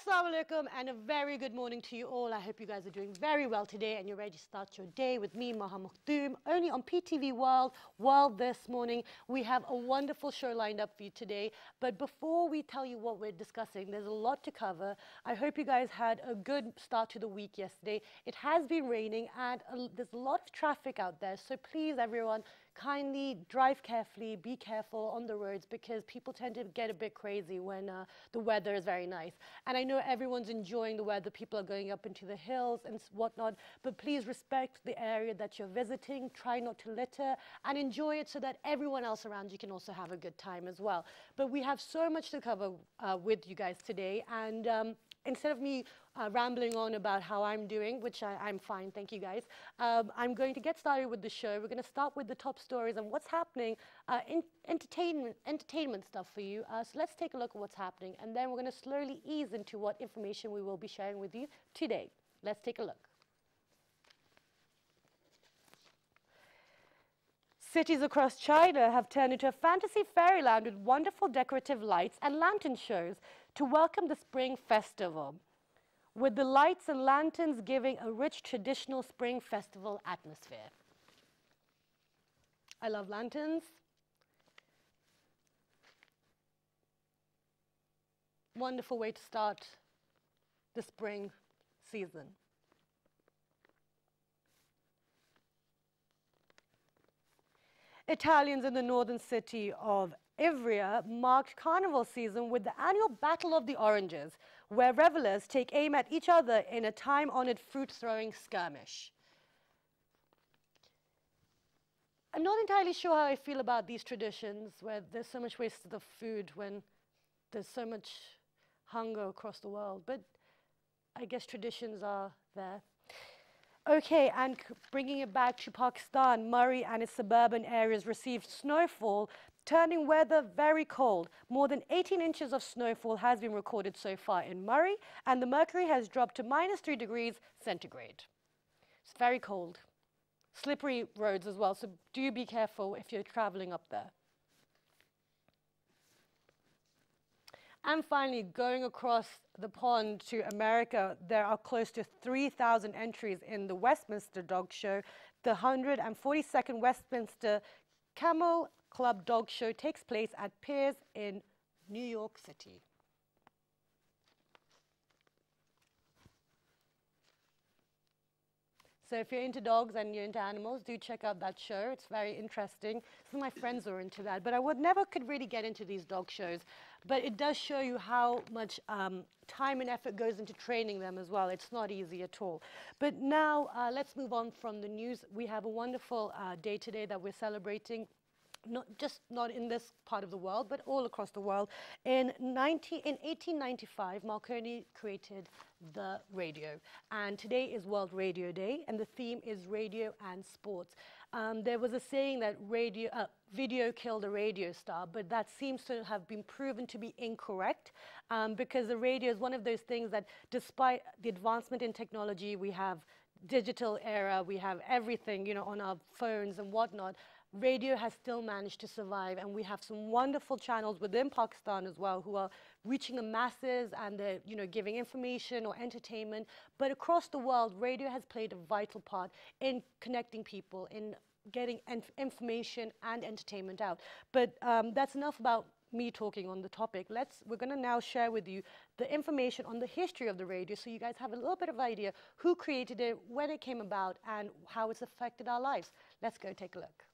Assalamu alaikum and a very good morning to you all. I hope you guys are doing very well today and you're ready to start your day with me, Maha Mukhtoom, only on PTV World this morning. We have a wonderful show lined up for you today. But before we tell you what we're discussing, there's a lot to cover. I hope you guys had a good start to the week yesterday. It has been raining and there's a lot of traffic out there. So please, everyone, kindly drive carefully, be careful on the roads because people tend to get a bit crazy when the weather is very nice. And I know everyone's enjoying the weather, people are going up into the hills and whatnot, but please respect the area that you're visiting, try not to litter and enjoy it so that everyone else around you can also have a good time as well. But we have so much to cover with you guys today, and instead of me rambling on about how I'm doing, which I'm fine, thank you guys, I'm going to get started with the show. We're going to start with the top stories and what's happening, entertainment stuff for you. So let's take a look at what's happening, and then we're going to slowly ease into what information we will be sharing with you today. Let's take a look. Cities across China have turned into a fantasy fairyland with wonderful decorative lights and lantern shows to welcome the Spring Festival, with the lights and lanterns giving a rich traditional Spring Festival atmosphere. I love lanterns. Wonderful way to start the spring season. Italians in the northern city of Ivrea marked carnival season with the annual Battle of the Oranges, where revelers take aim at each other in a time-honored fruit-throwing skirmish. I'm not entirely sure how I feel about these traditions, where there's so much waste of food when there's so much hunger across the world, but I guess traditions are there. Okay, and bringing it back to Pakistan, Murray and its suburban areas received snowfall, turning weather very cold. More than 18 inches of snowfall has been recorded so far in Murray, and the mercury has dropped to -3 degrees centigrade. It's very cold. Slippery roads as well, so do be careful if you're traveling up there. And finally, going across the pond to America, there are close to 3,000 entries in the Westminster Dog Show. The 142nd Westminster Kennel Club Dog Show takes place at Piers in New York City. So if you're into dogs and you're into animals, do check out that show. It's very interesting. Some of my friends are into that, but I never could really get into these dog shows. But it does show you how much time and effort goes into training them as well. It's not easy at all. But now let's move on from the news. We have a wonderful day today that we're celebrating. Not in this part of the world, but all across the world. In 1895, Marconi created the radio. And today is World Radio Day, and the theme is radio and sports. There was a saying that video killed a radio star, but that seems to have been proven to be incorrect because the radio is one of those things that, despite the advancement in technology, we have digital era, we have everything, you know, on our phones and whatnot. Radio has still managed to survive, and we have some wonderful channels within Pakistan as well who are reaching the masses, and they're, you know, giving information or entertainment. But across the world, radio has played a vital part in connecting people, in getting information and entertainment out. But that's enough about me talking on the topic. We're going to now share with you the information on the history of the radio, so you guys have a little bit of idea who created it, when it came about, and how it's affected our lives. Let's go take a look.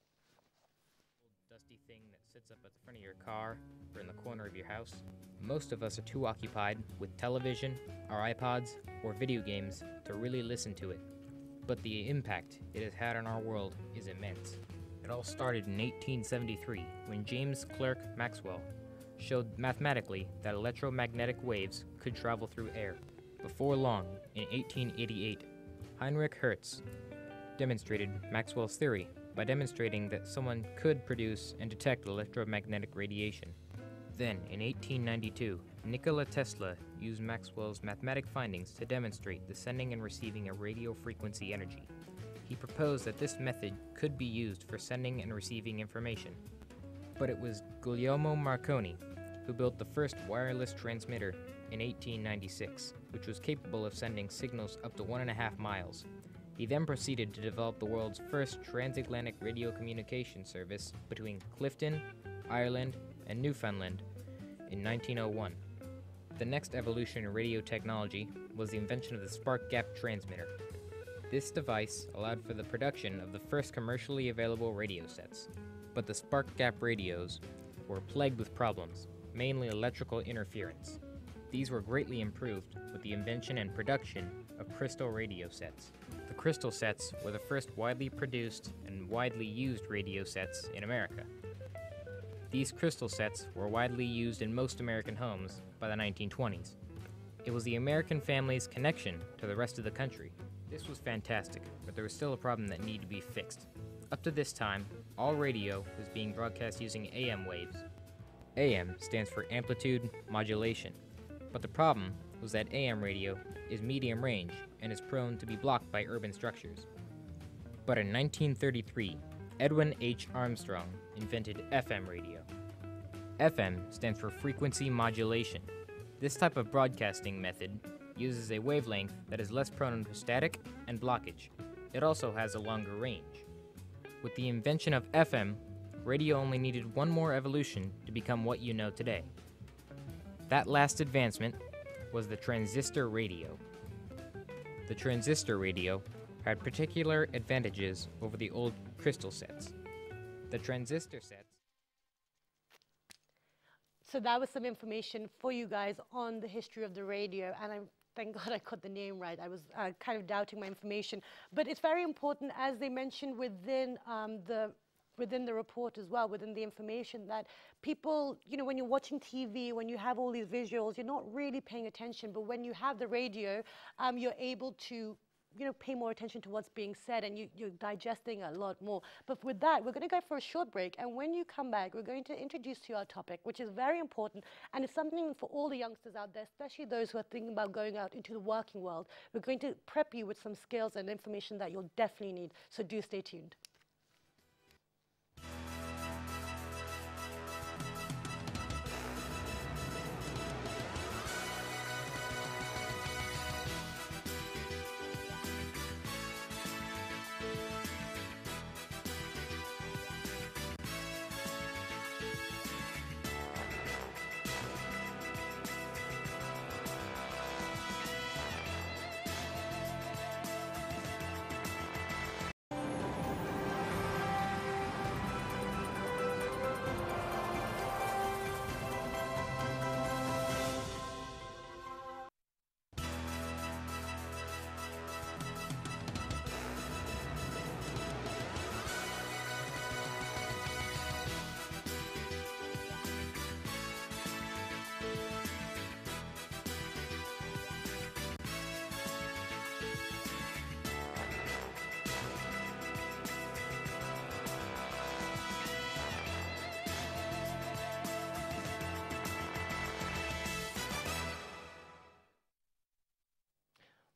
Dusty thing that sits up at the front of your car or in the corner of your house. Most of us are too occupied with television, our iPods, or video games to really listen to it. But the impact it has had on our world is immense. It all started in 1873 when James Clerk Maxwell showed mathematically that electromagnetic waves could travel through air. Before long, in 1888, Heinrich Hertz demonstrated Maxwell's theory by demonstrating that someone could produce and detect electromagnetic radiation. Then, in 1892, Nikola Tesla used Maxwell's mathematic findings to demonstrate the sending and receiving of radio frequency energy. He proposed that this method could be used for sending and receiving information. But it was Guglielmo Marconi who built the first wireless transmitter in 1896, which was capable of sending signals up to 1.5 miles. He then proceeded to develop the world's first transatlantic radio communication service between Clifton, Ireland, and Newfoundland in 1901. The next evolution in radio technology was the invention of the spark gap transmitter. This device allowed for the production of the first commercially available radio sets, but the spark gap radios were plagued with problems, mainly electrical interference. These were greatly improved with the invention and production of crystal radio sets. The crystal sets were the first widely produced and widely used radio sets in America. These crystal sets were widely used in most American homes by the 1920s. It was the American family's connection to the rest of the country. This was fantastic, but there was still a problem that needed to be fixed. Up to this time, all radio was being broadcast using AM waves. AM stands for amplitude modulation, but the problem was that AM radio is medium range and is prone to be blocked by urban structures. But in 1933, Edwin H. Armstrong invented FM radio. FM stands for frequency modulation. This type of broadcasting method uses a wavelength that is less prone to static and blockage. It also has a longer range. With the invention of FM, radio only needed one more evolution to become what you know today. That last advancement was the transistor radio. The transistor radio had particular advantages over the old crystal sets. The transistor sets. So that was some information for you guys on the history of the radio, and thank God I got the name right. I was kind of doubting my information. But it's very important, as they mentioned within the report as well, within the information, that people, you know, when you're watching TV, when you have all these visuals, you're not really paying attention. But when you have the radio, you're able to, you know, pay more attention to what's being said, and you're digesting a lot more. But with that, we're going to go for a short break, and when you come back, we're going to introduce to you our topic, which is very important, and it's something for all the youngsters out there, especially those who are thinking about going out into the working world. We're going to prep you with some skills and information that you'll definitely need, so do stay tuned.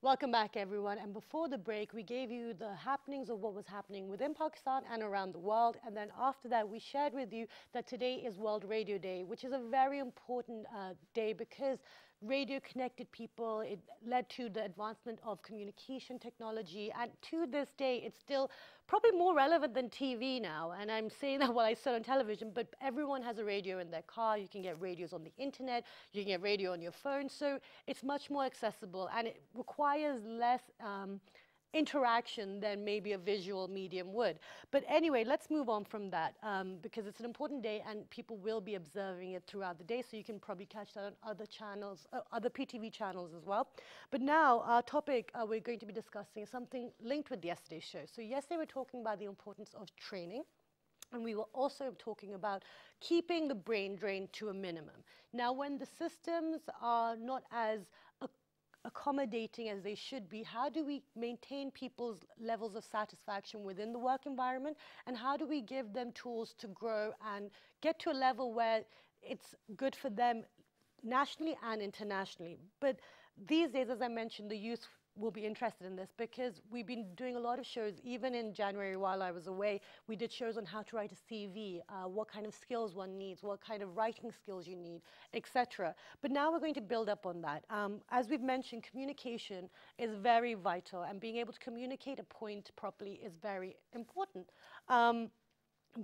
Welcome back, everyone. And before the break, we gave you the happenings of what was happening within Pakistan and around the world. And then after that, we shared with you that today is World Radio Day, which is a very important day because radio connected people. It led to the advancement of communication technology. And to this day, it's still probably more relevant than TV now. And I'm saying that while I said on television, but everyone has a radio in their car. You can get radios on the internet. You can get radio on your phone. So it's much more accessible, and it requires less interaction than maybe a visual medium would. But anyway, let's move on from that because it's an important day and people will be observing it throughout the day, so you can probably catch that on other channels, other PTV channels as well. But now our topic we're going to be discussing is something linked with yesterday's show. So yesterday we were talking about the importance of training, and we were also talking about keeping the brain drain to a minimum. Now, when the systems are not as accommodating as they should be, how do we maintain people's levels of satisfaction within the work environment, and how do we give them tools to grow and get to a level where it's good for them nationally and internationally? But these days, as I mentioned, the youth will be interested in this, because we've been doing a lot of shows, even in January while I was away. We did shows on how to write a CV, what kind of skills one needs, what kind of writing skills you need, etc. But now we're going to build up on that. As we've mentioned, communication is very vital, and being able to communicate a point properly is very important.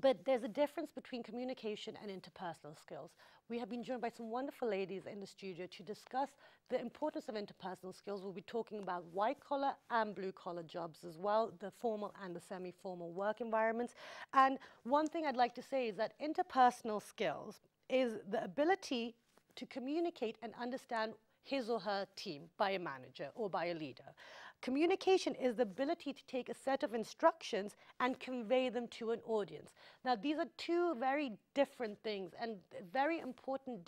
But there's a difference between communication and interpersonal skills. We have been joined by some wonderful ladies in the studio to discuss the importance of interpersonal skills. We'll be talking about white-collar and blue-collar jobs as well, the formal and the semi-formal work environments. And one thing I'd like to say is that interpersonal skills is the ability to communicate and understand his or her team by a manager or by a leader. Communication is the ability to take a set of instructions and convey them to an audience. Now, these are two very different things, and very important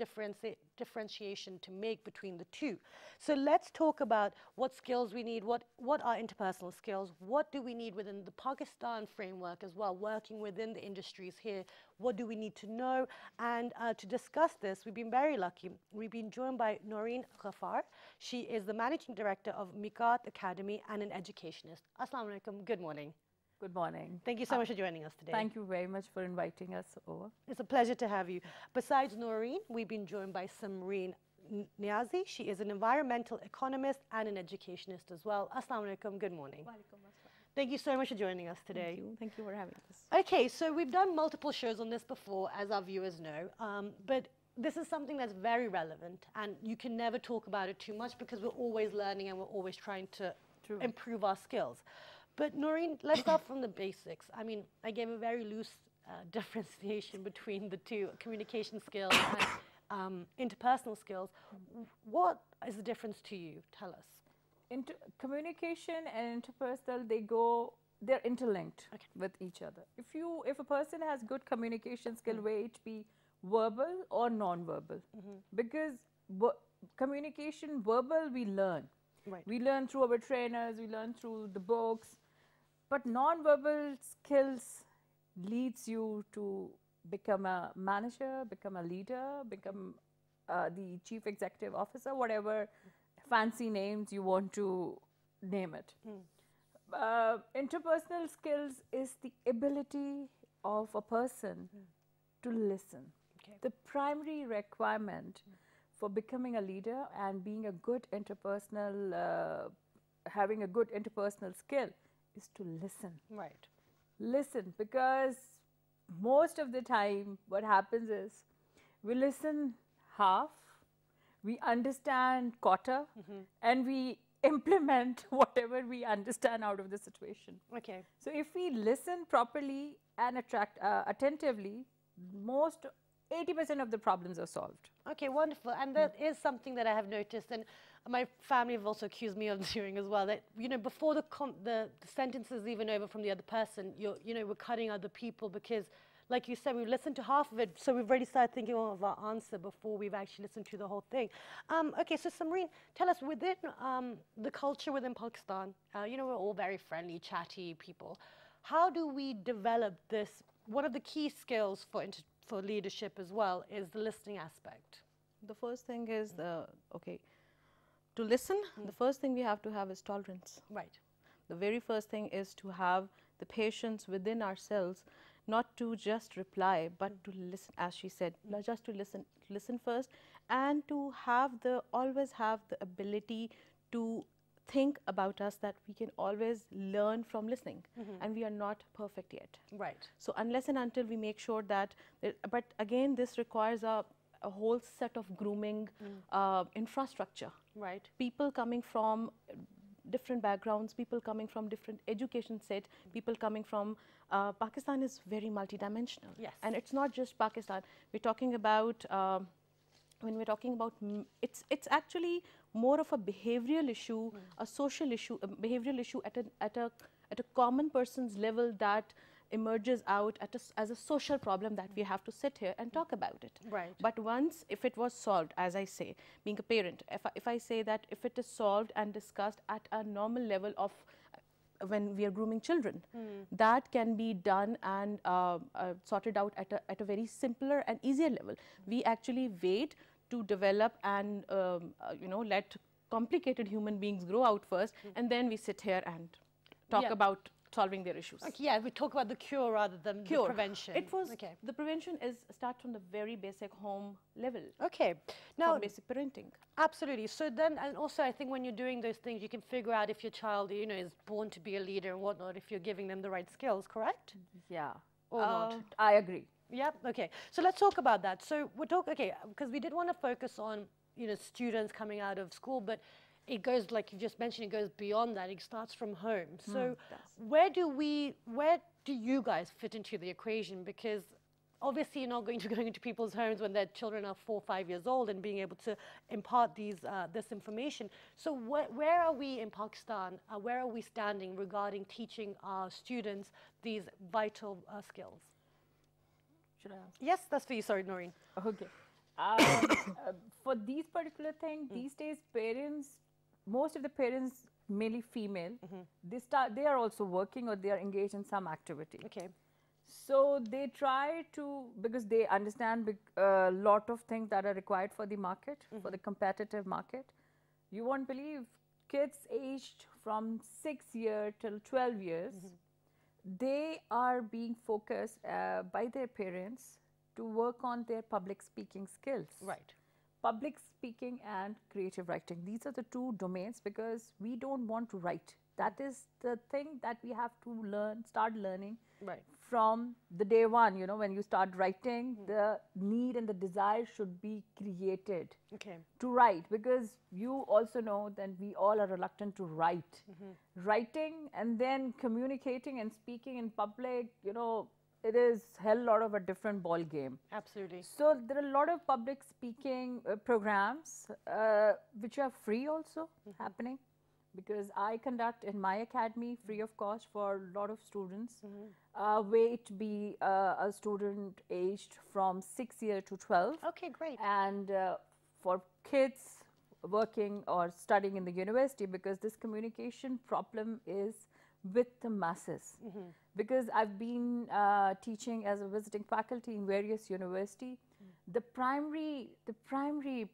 differentiation to make between the two. So let's talk about what skills we need, what are interpersonal skills, what do we need within the Pakistan framework as well, working within the industries here, what do we need to know? And to discuss this, we've been very lucky. We've been joined by Naureen Ghaffar. She is the Managing Director of Miqat Academy and an Educationist. Assalamu alaikum, good morning. Good morning. Thank you so much for joining us today. Thank you very much for inviting us over. It's a pleasure to have you. Besides Naureen, we've been joined by Samreen Niaz. She is an environmental economist and an educationist as well. Assalamu alaikum, good morning. Thank you so much for joining us today. Thank you. Thank you for having us. Okay, so we've done multiple shows on this before, as our viewers know, but this is something that's very relevant, and you can never talk about it too much because we're always learning and we're always trying to improve our skills. But Naureen, let's start from the basics. I mean, I gave a very loose differentiation between the two, communication skills and interpersonal skills. What is the difference to you? Tell us. Communication and interpersonal, they're interlinked with each other. If a person has good communication skill, whether it be verbal or non-verbal, because communication, verbal, we learn. Right. We learn through our trainers, we learn through the books, but non-verbal skills leads you to become a manager, become a leader, become the chief executive officer, whatever fancy names you want to name it. Interpersonal skills is the ability of a person to listen. The primary requirement for becoming a leader and being a good interpersonal, having a good interpersonal skill is to listen. Right. Listen, because most of the time what happens is we listen half, we understand quarter, and we implement whatever we understand out of the situation. Okay. So if we listen properly and attentively, 80% of the problems are solved. Okay, wonderful. And that is something that I have noticed, and my family have also accused me of doing as well, that, you know, before the sentence is even over from the other person, we're cutting other people because, like you said, we've listened to half of it, so we've already started thinking of our answer before we've actually listened to the whole thing. Okay, so Samreen, tell us, within the culture within Pakistan, we're all very friendly, chatty people. How do we develop this? One of the key skills for leadership as well is the listening aspect. The first thing is to listen. The first thing we have to have is tolerance. Right. The very first thing is to have the patience within ourselves, not to just reply, but to listen, as she said, not just to listen first, and to always have the ability to think about us, that we can always learn from listening, and we are not perfect yet. Right. So unless and until we make sure that, but again, this requires a whole set of grooming infrastructure. Right. People coming from different backgrounds, people coming from different education set, people coming from, Pakistan is very multidimensional. Yes. And it's not just Pakistan. We're talking about, when we're talking about, it's actually more of a behavioral issue, a social issue, a behavioral issue at a common person's level that emerges out as a social problem that we have to sit here and talk about it. Right. But once, if it was solved, as I say, being a parent, if I say that if it is solved and discussed at a normal level of when we are grooming children, that can be done and sorted out at a very simpler and easier level. We actually wait to develop and let complicated human beings grow out first, and then we sit here and talk Yeah. about solving their issues. Okay, yeah, we talk about the cure rather than the prevention. It was, okay. the prevention is start from the very basic home level, Okay. Now, from basic parenting. absolutely. So then, and also I think when you're doing those things, you can figure out if your child, you know, is born to be a leader and whatnot, if you're giving them the right skills, correct? Yeah. Or not? I agree. Yep. Okay. So let's talk about that. So we're talking, okay, because we did want to focus on, you know, students coming out of school, but it goes, like you just mentioned, it goes beyond that. It starts from home. So where do you guys fit into the equation? Because obviously you're not going to go into people's homes when their children are 4 or 5 years old and being able to impart this information. So where are we in Pakistan? Where are we standing regarding teaching our students these vital skills? Should I answer? Yes, that's for you. Sorry, Naureen. Okay. For these particular things, these days parents, most of the parents, mainly female, they are also working or they are engaged in some activity. Okay. So they try to, because they understand a lot of things that are required for the market, for the competitive market. You won't believe kids aged from 6 years till 12 years, they are being focused by their parents to work on their public speaking skills. Right. Public speaking and creative writing. These are the two domains because we don't want to write. That is the thing that we have to learn, start learning from the day one. You know, when you start writing, the need and the desire should be created to write, because you also know that we all are reluctant to write. Writing and then communicating and speaking in public, you know, it is hell lot of a different ball game. Absolutely. So there are a lot of public speaking programs which are free also happening, because I conduct in my academy free of cost for a lot of students. Way it be a student aged from 6 years to 12. Okay, great. And for kids working or studying in the university, because this communication problem is with the masses. Because I've been teaching as a visiting faculty in various universities, the primary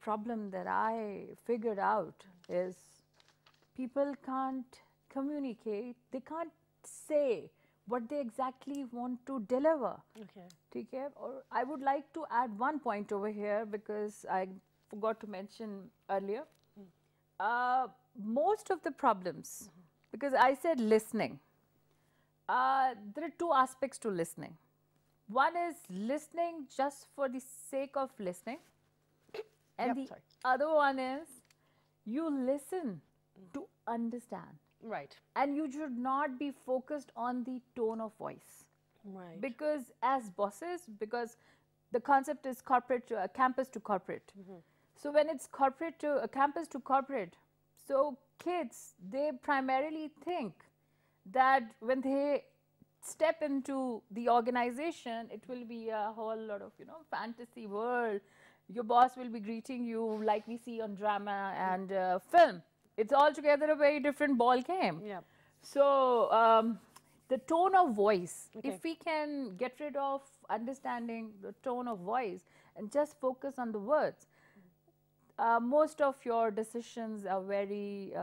problem that I figured out is people can't communicate, they can't say what they exactly want to deliver. Okay. Or I would like to add one point over here, because I forgot to mention earlier. Most of the problems, because I said listening, there are two aspects to listening. One is listening just for the sake of listening, and the other one is you listen to understand. Right. And you should not be focused on the tone of voice. Right. Because as bosses, because the concept is corporate to campus to corporate. So when it's corporate to campus to corporate, so kids, they primarily think that when they step into the organization, it will be a whole lot of, you know, fantasy world. Your boss will be greeting you like we see on drama and film. It's altogether a very different ball game. Yeah. So the tone of voice, if we can get rid of understanding the tone of voice and just focus on the words, most of your decisions are very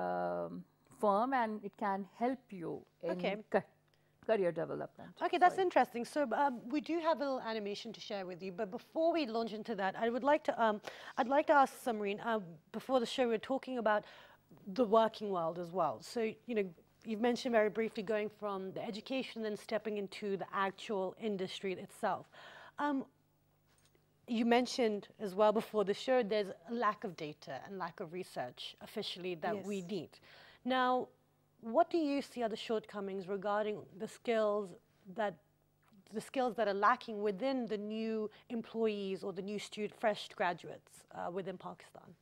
firm, and it can help you in career development. Okay, that's interesting. So we do have a little animation to share with you, but before we launch into that, I'd like to ask Samreen, before the show we were talking about the working world as well. So, you know, you've mentioned very briefly going from the education and stepping into the actual industry itself. You mentioned as well before the show, there's a lack of data and lack of research officially that we need. Now, what do you see are the shortcomings regarding the skills that are lacking within the new employees or the new fresh graduates within Pakistan?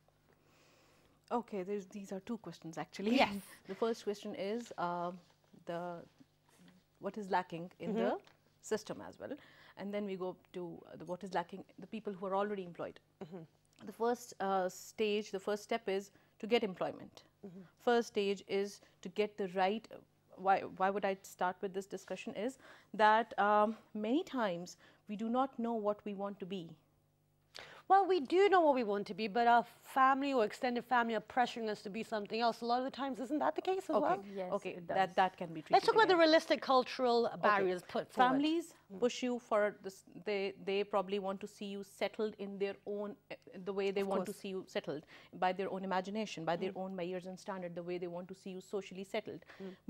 Okay, these are two questions actually. Yes. The first question is what is lacking in the system as well, and then we go to what is lacking the people who are already employed. The first stage, the first step is to get employment. First stage is to get the right. Why would I start with this discussion is that many times we do not know what we want to be. Well, we do know what we want to be, but our family or extended family are pressuring us to be something else. A lot of the times, isn't that the case as well? Yes, Okay, it does. that can be treated. Let's talk about the again. realistic cultural barriers put forward. Families push you for this. They probably want to see you settled in their own the way they want to see you settled, by their own imagination, by their own measures and standard, the way they want to see you socially settled.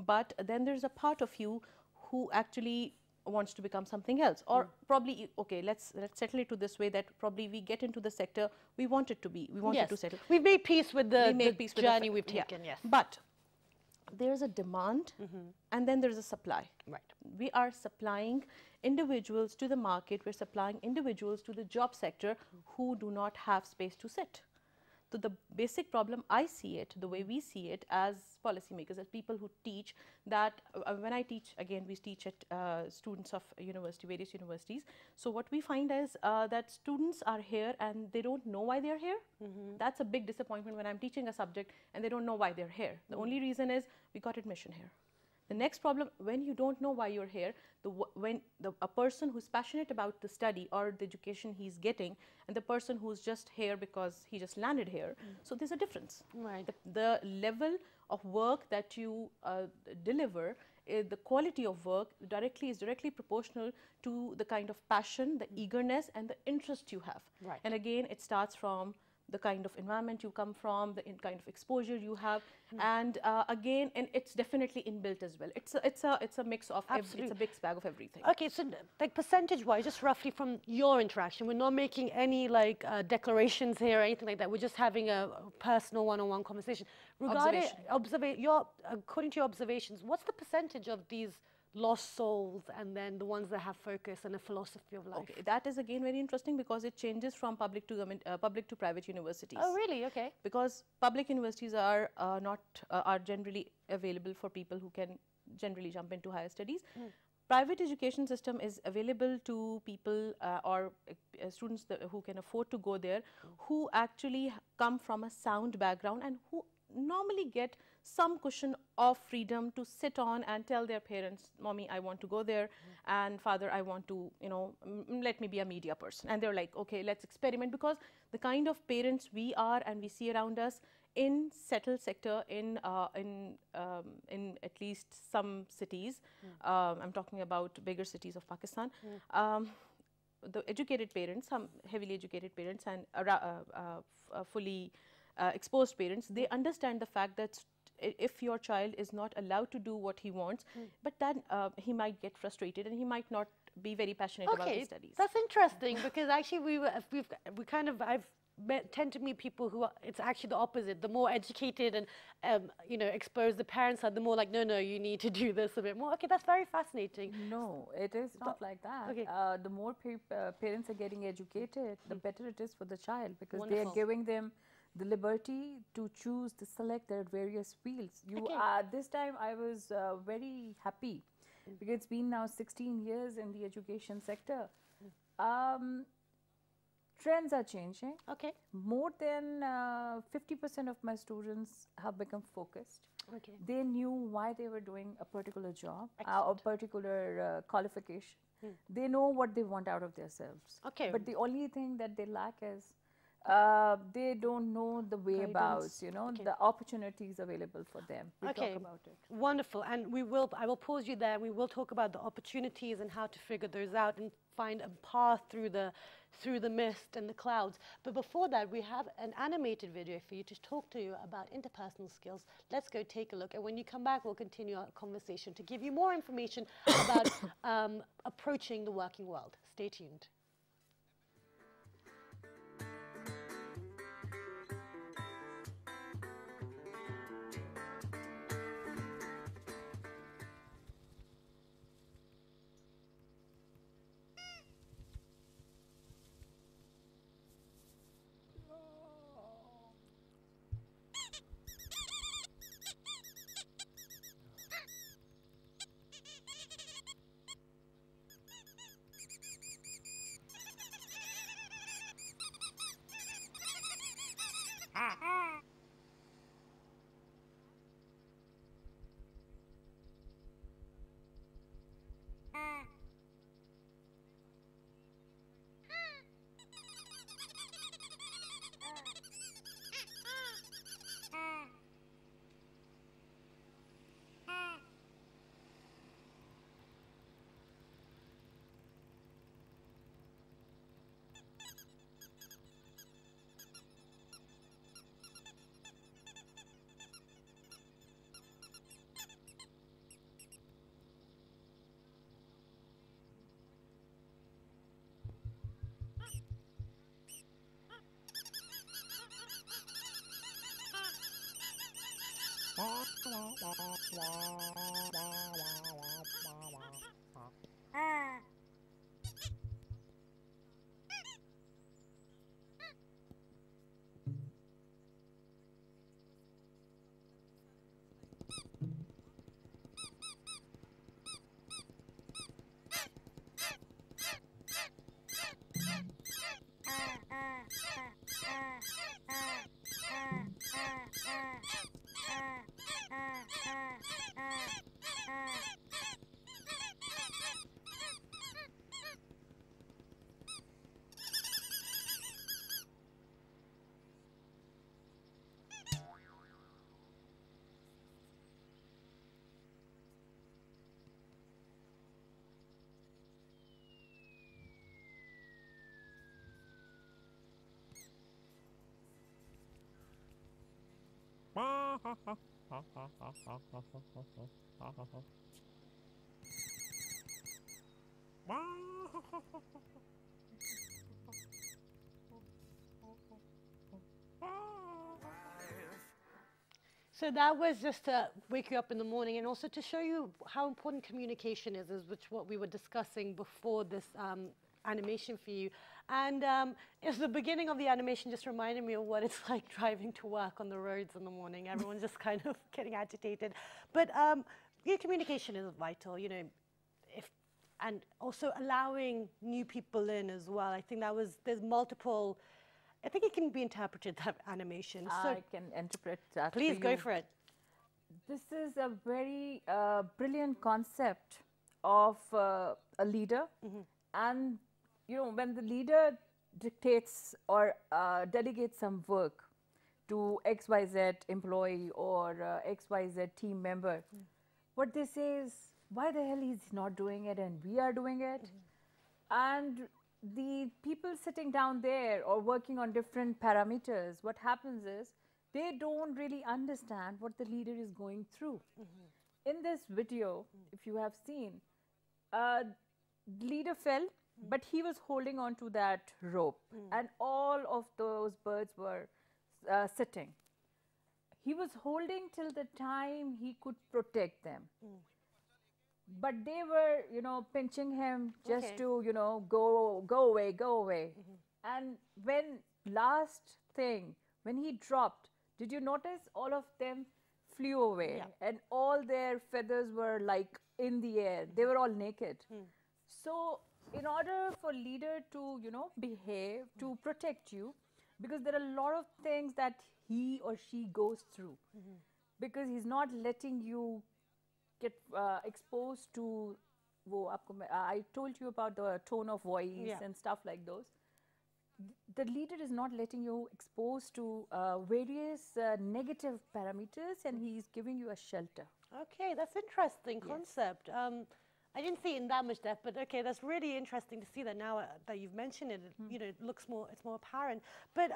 But then there's a part of you who actually wants to become something else, or probably, okay, let's settle it to this way, that probably we get into the sector we want it to be, we want it to settle. We've made peace with the, the journey we've taken, yes. But there's a demand and then there's a supply. Right. We are supplying individuals to the market, we're supplying individuals to the job sector who do not have space to sit. So the basic problem, I see it, the way we see it as policymakers, as people who teach, that when I teach, again, we teach at students of university, various universities. So what we find is that students are here and they don't know why they're here. That's a big disappointment when I'm teaching a subject and they don't know why they're here. The only reason is we got admission here. The next problem, when you don't know why you're here, a person who's passionate about the study or the education he's getting, and the person who's just here because he just landed here, so there's a difference. Right. The level of work that you deliver, the quality of work is directly proportional to the kind of passion, the eagerness, and the interest you have. Right. And again, it starts from the kind of environment you come from, the kind of exposure you have, and again, and it's definitely inbuilt as well. It's a mix of it's a mixed bag of everything. Okay, so like percentage-wise, just roughly from your interaction, we're not making any like declarations here or anything like that. We're just having a personal one-on-one conversation. Regarding according to your observations, what's the percentage of these lost souls and then the ones that have focus and a philosophy of life? Okay, that is again very interesting because it changes from public to government, public to private universities. Oh, really? Okay. Because public universities are are generally available for people who can generally jump into higher studies. Private education system is available to people or students who can afford to go there, who actually come from a sound background and who normally get some cushion of freedom to sit on and tell their parents, mommy, I want to go there, and father, I want to, let me be a media person. And they're like, okay, let's experiment, because the kind of parents we are and we see around us in settled sector in at least some cities, I'm talking about bigger cities of Pakistan, the educated parents, some heavily educated parents and fully exposed parents, they understand the fact that if your child is not allowed to do what he wants, but then he might get frustrated and he might not be very passionate about his studies. That's interesting because actually I've tend to meet people who are, it's actually the opposite. The more educated and exposed the parents are, the more like, no, you need to do this a bit more. Okay, that's very fascinating. No, it is not like that. Okay. The more parents are getting educated, the better it is for the child, because they Wonderful. are giving them the liberty to choose, to select their various fields. This time I was very happy because it's been now 16 years in the education sector. Trends are changing. Okay. More than 50% of my students have become focused. Okay. They knew why they were doing a particular job, or particular qualification. They know what they want out of themselves. Okay. But the only thing that they lack is they don't know the whereabouts, the opportunities available for them. We talk about it. Wonderful. And I will pause you there. We will talk about the opportunities and how to figure those out and find a path through the mist and the clouds. But before that, we have an animated video for you to talk to you about interpersonal skills. Let's go take a look. And when you come back, we'll continue our conversation to give you more information about approaching the working world. Stay tuned. So that was just to wake you up in the morning and also to show you how important communication is which what we were discussing before this animation for you. And it's the beginning of the animation just reminded me of what it's like driving to work on the roads in the morning. Everyone's just kind of getting agitated. But your communication is vital, you know, and also allowing new people in as well. I think there's multiple, I think it can be interpreted, that animation. I can interpret that. Please go for it. This is a very brilliant concept of a leader. And, you know, when the leader dictates or delegates some work to XYZ employee or XYZ team member, what they say is, why the hell he's not doing it and we are doing it? And the people sitting down there or working on different parameters, what happens is they don't really understand what the leader is going through. In this video, if you have seen, the leader fell, but he was holding on to that rope and all of those birds were sitting. He was holding till the time he could protect them. But they were, you know, pinching him just to, you know, go away, go away. And when when he dropped, did you notice all of them flew away and all their feathers were like in the air. They were all naked. So in order for leader to, you know, behave, to protect you, because there are a lot of things that he or she goes through, because he's not letting you get exposed to, I told you about the tone of voice and stuff like those. The leader is not letting you exposed to various negative parameters, and he's giving you a shelter. Okay, that's interesting concept. I didn't see it in that much depth, but okay, that's really interesting to see that now that you've mentioned it. You know, it looks more, it's more apparent. But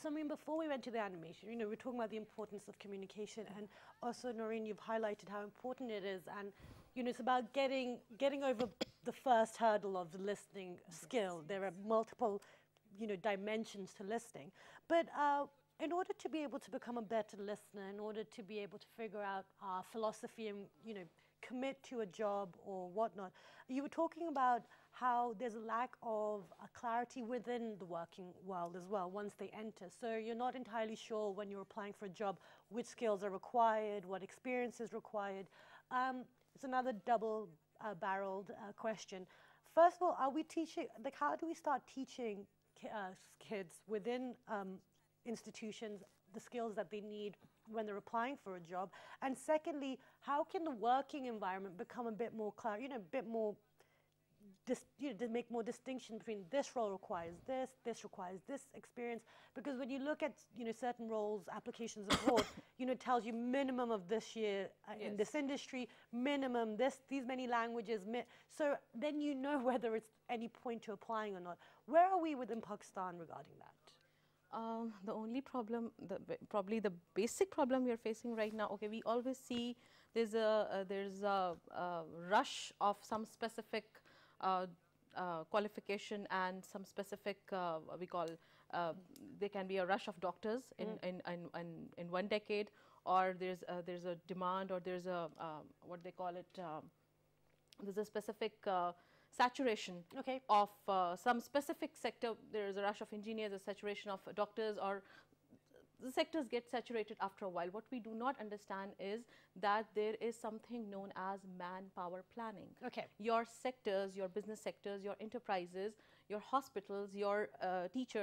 Samreen, before we went to the animation, you know, we're talking about the importance of communication, and also, Naureen, you've highlighted how important it is, and you know, it's about getting over the first hurdle of the listening skill. There are multiple, you know, dimensions to listening, but in order to be able to become a better listener, in order to be able to figure out our philosophy and, you know, commit to a job or whatnot, you were talking about how there's a lack of clarity within the working world as well once they enter. So you're not entirely sure when you're applying for a job which skills are required, what experience is required. It's another double-barreled question. First of all, are we teaching, like, how do we start teaching kids within institutions the skills that they need when they're applying for a job? And secondly, how can the working environment become a bit more clear, you know, a bit more, to make more distinction between this role requires this requires this experience? Because when you look at, you know, certain roles, applications abroad, you know, it tells you minimum of this year in this industry, minimum these many languages. So then you know whether it's any point to applying or not. Where are we within Pakistan regarding that? The only problem, probably the basic problem we are facing right now, okay, we always see there's a rush of some specific qualification and some specific we call there can be a rush of doctors in one decade, or there's a demand, or there's a what they call it, there's a specific saturation of some specific sector. There is a rush of engineers, a saturation of doctors, or the sectors get saturated after a while. What we do not understand is that there is something known as manpower planning. Your sectors, your business sectors, your enterprises, your hospitals, your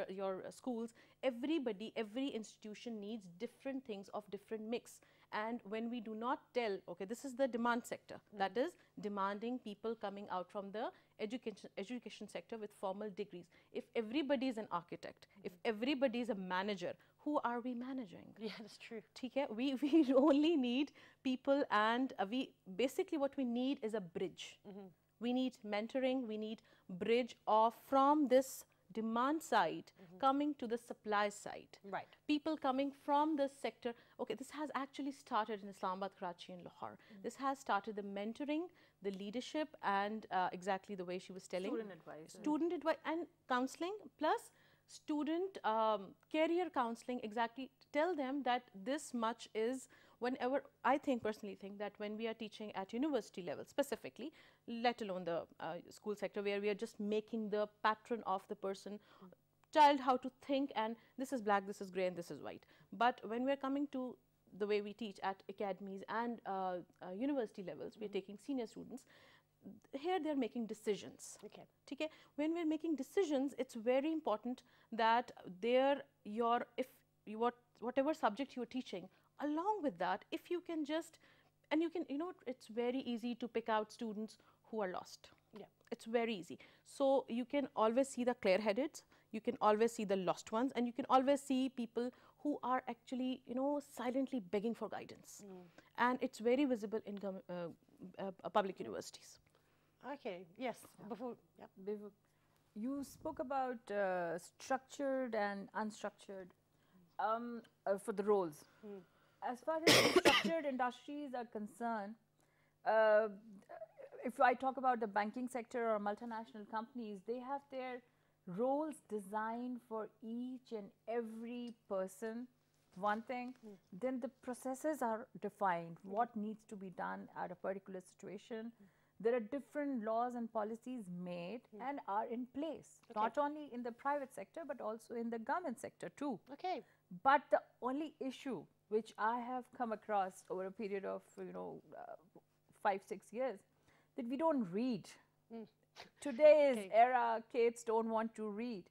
your schools, everybody, every institution needs different things of different mix. And when we do not tell, okay, this is the demand sector, that is demanding people coming out from the education sector with formal degrees. If everybody is an architect, if everybody is a manager, who are we managing? Yeah, that's true. We only need people, and we basically what we need is a bridge. We need mentoring, we need bridge of from this demand side coming to the supply side. Right. People coming from the sector. Okay, this has actually started in Islamabad, Karachi and Lahore. This has started the mentoring, the leadership, and exactly the way she was telling. Student advice and counseling, plus student career counseling, exactly. Tell them that this much is, whenever, I personally think that when we are teaching at university level specifically, let alone the school sector, where we are just making the pattern of the person, child, how to think, and this is black, this is gray, and this is white. But when we are coming to the way we teach at academies and university levels, we are taking senior students. Here they are making decisions. Okay. When we are making decisions, it's very important that whatever subject you are teaching, along with that, if you can just, and you can, it's very easy to pick out students who are lost. Yeah. It's very easy. So you can always see the clear-headed, you can always see the lost ones, and you can always see people who are actually, silently begging for guidance. And it's very visible in public universities. Okay, yes. You spoke about structured and unstructured for the roles. As far as structured industries are concerned, if I talk about the banking sector or multinational companies, they have their roles designed for each and every person, one thing. Then the processes are defined, what needs to be done at a particular situation. There are different laws and policies made and are in place, not only in the private sector, but also in the government sector too. Okay. But the only issue which I have come across over a period of 5-6 years, that we don't read. Today's era, kids don't want to read.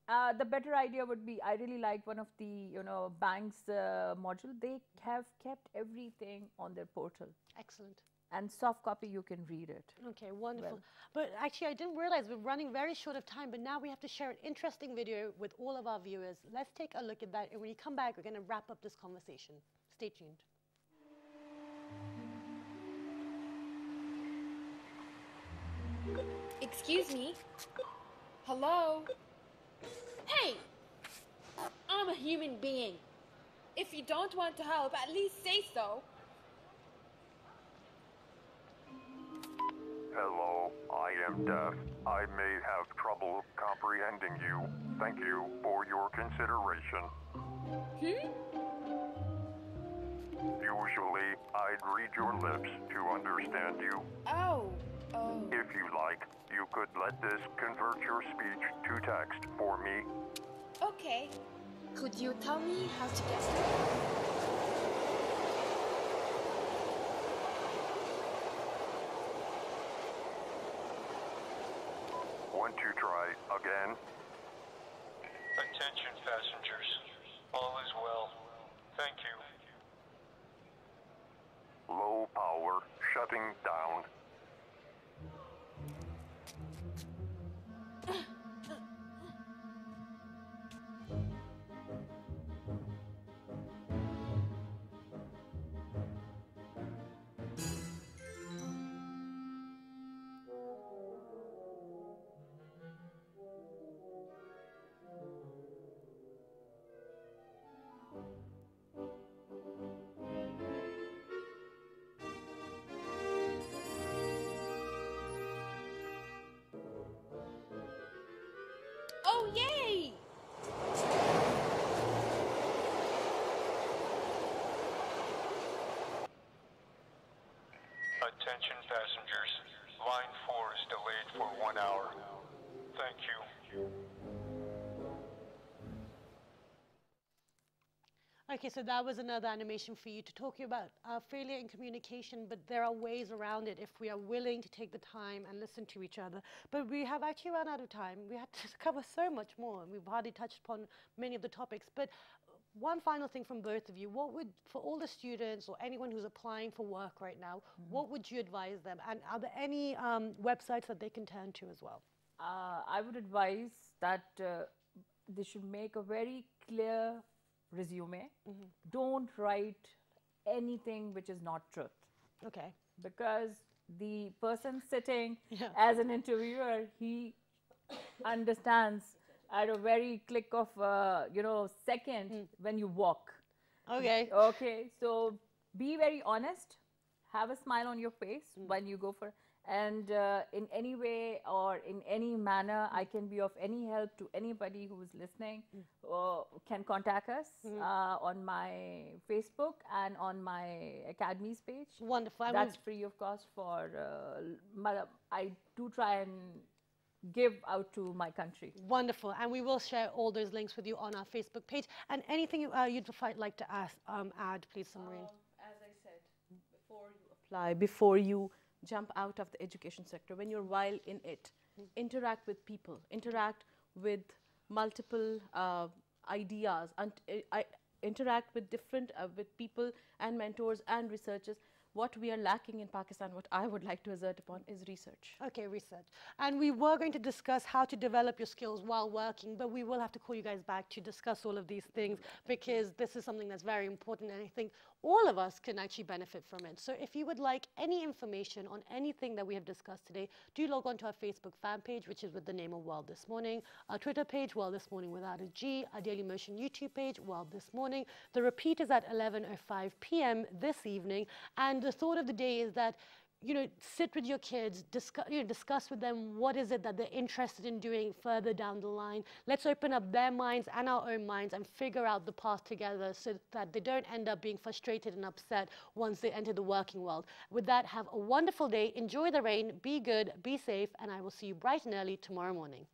The better idea would be, I really like one of the banks module. They have kept everything on their portal. Excellent. And soft copy, you can read it. Okay, wonderful. But actually, I didn't realize we're running very short of time, but now we have to share an interesting video with all of our viewers. Let's take a look at that, and when you come back, we're going to wrap up this conversation. Stay tuned. Excuse me? Hello? Hey! I'm a human being. If you don't want to help, at least say so. Hello, I am deaf. I may have trouble comprehending you. Thank you for your consideration. Usually, I'd read your lips to understand you. Oh. If you like, you could let this convert your speech to text for me. Okay. Could you tell me how to get started? Want to try again? Attention passengers. All is well. Thank you. Low power shutting down. Attention passengers. Line 4 is delayed for 1 hour. Thank you. Okay, so that was another animation for you to talk about failure in communication, but there are ways around it if we are willing to take the time and listen to each other. But we have actually run out of time. We had to cover so much more, and we've hardly touched upon many of the topics. But one final thing from both of you, what would, for all the students or anyone who's applying for work right now, what would you advise them? And are there any websites that they can turn to as well? I would advise that they should make a very clear resume. Don't write anything which is not truth. Okay. Because the person sitting as an interviewer, he understands at a very click of second when you walk. Okay. Okay, so be very honest, have a smile on your face when you go for, and in any way or in any manner I can be of any help to anybody who is listening, can contact us on my Facebook and on my Academy's page. Wonderful. That's free of cost for, I do try and give out to my country. Wonderful. And we will share all those links with you on our Facebook page. And anything you'd like to add, please, Samreen? As I said, before you apply, before you jump out of the education sector, when you're while in it, interact with people, interact with multiple ideas, and interact with different with people and mentors and researchers. What we are lacking in Pakistan, what I would like to assert upon, is research. Okay, research. And we were going to discuss how to develop your skills while working, but we will have to call you guys back to discuss all of these things, because this is something that's very important, and I think all of us can actually benefit from it. So if you would like any information on anything that we have discussed today, do log on to our Facebook fan page, which is with the name of World This Morning, our Twitter page, World This Morning without a G, our Daily Motion YouTube page, World This Morning. The repeat is at 11:05 p.m. this evening, and the thought of the day is that, sit with your kids, discuss with them what is it that they're interested in doing further down the line. Let's open up their minds and our own minds and figure out the path together so that they don't end up being frustrated and upset once they enter the working world. With that, have a wonderful day, enjoy the rain, be good, be safe, and I will see you bright and early tomorrow morning.